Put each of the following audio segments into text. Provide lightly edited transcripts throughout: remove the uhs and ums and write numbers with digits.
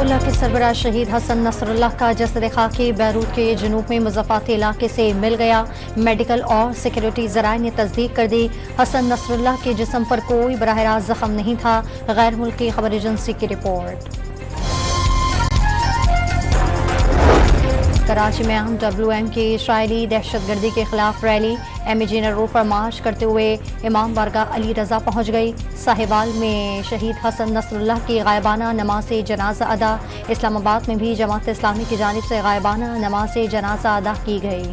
Hezbollah के सरबराह शहीद Hasan Nasrallah का जसद खाकी बैरूत के जनूब में मुज़फ़्फ़ाती इलाके से मिल गया। मेडिकल और सिक्योरिटी ज़राए ने तस्दीक कर दी। हसन नसरुल्लाह के जिस्म पर कोई बराह रास्त ज़ख्म नहीं था। गैर मुल्की खबर एजेंसी की रिपोर्ट। कराची में अहम WM की इसराइली दहशतगर्दी के खिलाफ रैली MAG रोड पर मार्च करते हुए इमाम बारगाह अली रज़ा पहुंच गई। साहिवाल में शहीद हसन नसरुल्लाह की गायबाना नमाज जनाजा अदा। इस्लामाबाद में भी जमात इस्लामी की जानिब से गायबाना नमाज जनाजा अदा की गई।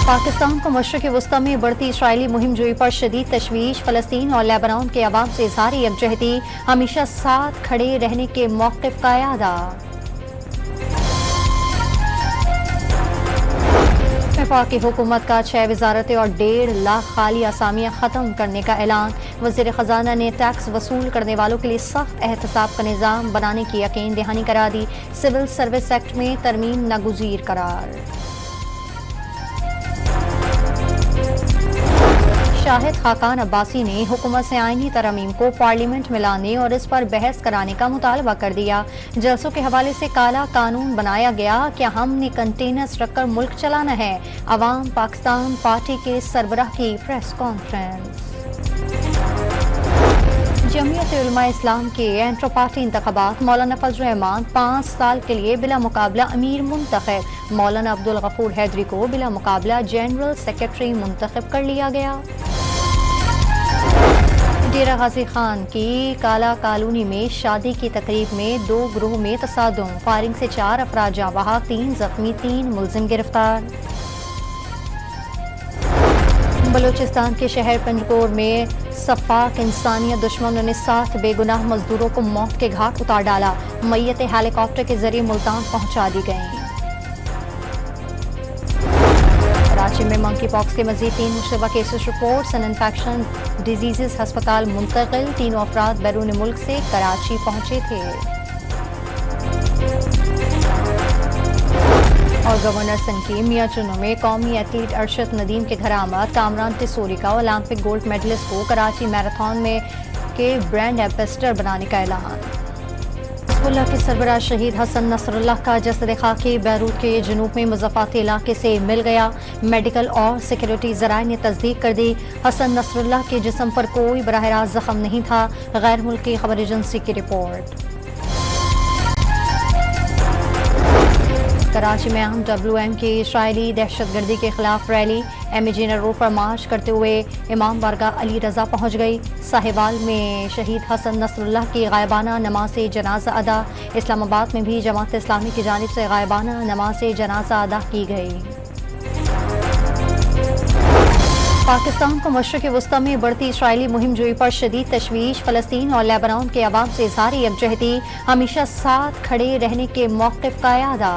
पाकिस्तान को मशरिक़ वस्ता में बढ़ती इसराइली मुहिम जोई पर शदीद तशवीश। फ़लस्तीन और लेबनान के अवाम से इज़हार यकजहती, हमेशा साथ खड़े रहने के मौक़िफ़ का इआदा। वफाकी हुकूमत का 6 वज़ारतें और 1.5 लाख खाली असामियाँ ख़त्म करने का ऐलान। वज़ीर ख़जाना ने टैक्स वसूल करने वालों के लिए सख्त एहतसाब का निज़ाम बनाने की यकीन दहानी करा दी। सिविल सर्विस एक्ट में तरमीम नागुज़ीर करार। शाहिद खाकान अब्बासी ने हुकूमत से आईनी तरमीम को पार्लियामेंट में लाने और इस पर बहस कराने का मुतालबा कर दिया। जलसों के हवाले से काला कानून बनाया गया, क्या हमने कंटेनर्स रखकर मुल्क चलाना है? अवाम पाकिस्तान पार्टी के सरबराह की प्रेस कॉन्फ्रेंस। जमीयत उलमा इस्लाम के एंट्रो पार्टी इंतखाबात। मौलाना फजल रहमान 5 साल के लिए बिला मुकाबला अमीर मुंतखब। मौलाना अब्दुल गफूर हैदरी को बिला मुकाबला जनरल सेक्रेटरी मुंतखब कर लिया गया। डेरा गाजी खान की काला कॉलोनी में शादी की तकरीब में 2 ग्रोह में तसादुम। फायरिंग से 4 अफराद जाँ बहक, 3 जख्मी, 3 मुलजिम गिरफ्तार। बलूचिस्तान के शहर पंजकोर में सफाक इंसानियत दुश्मनों ने 7 बेगुनाह मजदूरों को मौत के घाट उतार डाला। मैयतें हेलीकॉप्टर के जरिए मुल्तान पहुंचा दी गईं। कराची में मंकी पॉक्स के मजीद 3 Mushtaba cases reports and infection disease हस्पताल मुंतकिल। 3 अफराद बैरून मुल्क से कराची पहुंचे थे। और गवर्नर संकीम मियां चुनू में कौमी एथलीट अरशद नदीम के घर आमद। कामरान तिसोरी का ओलंपिक गोल्ड मेडलिस्ट को कराची मैराथन में के ब्रांड एम्बेसडर बनाने का ऐलान। हिज़्बुल्लाह के सरबराह शहीद हसन नसरुल्लाह का जसद खाकी बैरूत के जनूब में मुज़फ़्फ़ाती इलाके से मिल गया। मेडिकल और सिक्योरिटी ज़राए ने तस्दीक कर दी। हसन नसरुल्लाह के जिस्म पर कोई बराह रास्त ज़ख्म नहीं था। गैर मुल्की खबर एजेंसी की रिपोर्ट। कराची में अहम WM की इसराइली दहशतगर्दी के खिलाफ रैली MAG रोड पर मार्च करते हुए इमाम बारगाह अली रज़ा पहुंच गई। साहिवाल में शहीद हसन नसरुल्लाह की गायबाना नमाज जनाजा अदा। इस्लामाबाद में भी जमात इस्लामी की जानिब से गायबाना नमाज जनाजा अदा की गई। पाकिस्तान को मशरिक़ वस्ता में बढ़ती इसराइली मुहिम जोई पर शदीद तशवीश। फ़लस्तीन और लेबनान के अवाम से इज़हार यकजहती, हमेशा साथ खड़े रहने के मौक़िफ़ का इआदा।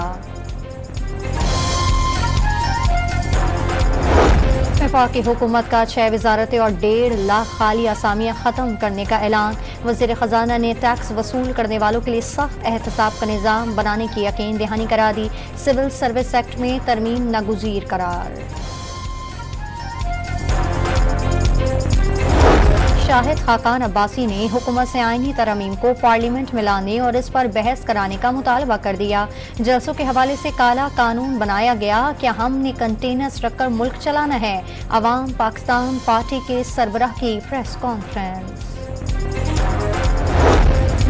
वफाकी हुकूमत का 6 वज़ारतें और 1.5 लाख खाली असामियाँ ख़त्म करने का ऐलान। वज़ीर ख़जाना ने टैक्स वसूल करने वालों के लिए सख्त एहतसाब का निज़ाम बनाने की यकीन दहानी करा दी। सिविल सर्विस एक्ट में तरमीम नागुज़ीर करार। शाहिद खाकान अब्बासी ने हुकूमत से आईनी तरमीम को पार्लियामेंट में लाने और इस पर बहस कराने का मुतालबा कर दिया। जलसों के हवाले से काला कानून बनाया गया, क्या हमने कंटेनर्स रखकर मुल्क चलाना है? अवाम पाकिस्तान पार्टी के सरबराह की प्रेस कॉन्फ्रेंस।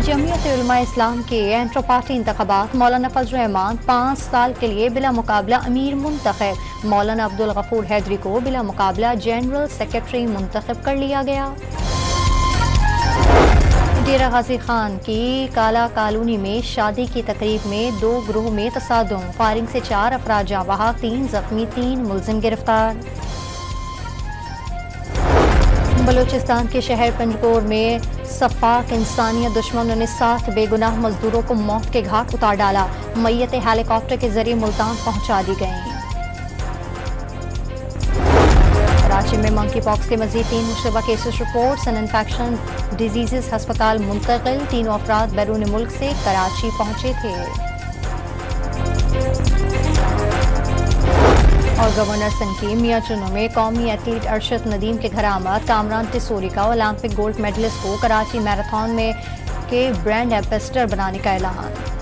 जमीयत उलमा इस्लाम के एंट्रो पार्टी इंतखाबात। मौलाना फजल रहमान 5 साल के लिए बिला मुकाबला अमीर मुंतखब। मौलाना अब्दुल गफूर हैदरी को बिला मुकाबला जनरल सेक्रेटरी मुंतखब कर लिया गया। डेरा गाजी खान की काला कॉलोनी में शादी की तकरीब में 2 ग्रोह में तसादुम। फायरिंग से 4 अफराद जाँ बहक, 3 जख्मी, 3 मुलजिम गिरफ्तार। बलूचिस्तान के शहर पंजकोर में सफाक इंसानियत दुश्मनों ने 7 बेगुनाह मजदूरों को मौत के घाट उतार डाला। मैयतें हेलीकॉप्टर के जरिए मुल्तान पहुंचा दी गईं। कराची में मंकी पॉक्स के मजीद 3 Mushtaba cases reports and infection disease हस्पताल मुंतकिल। 3 अफराद बैरून मुल्क से कराची पहुंचे थे। और गवर्नर संकीम मियां चुनू में कौमी एथलीट अरशद नदीम के घर आमद। कामरान तिसोरी का ओलंपिक गोल्ड मेडलिस्ट को कराची मैराथन में کے برانڈ ایمبیسڈر بنانے کا اعلان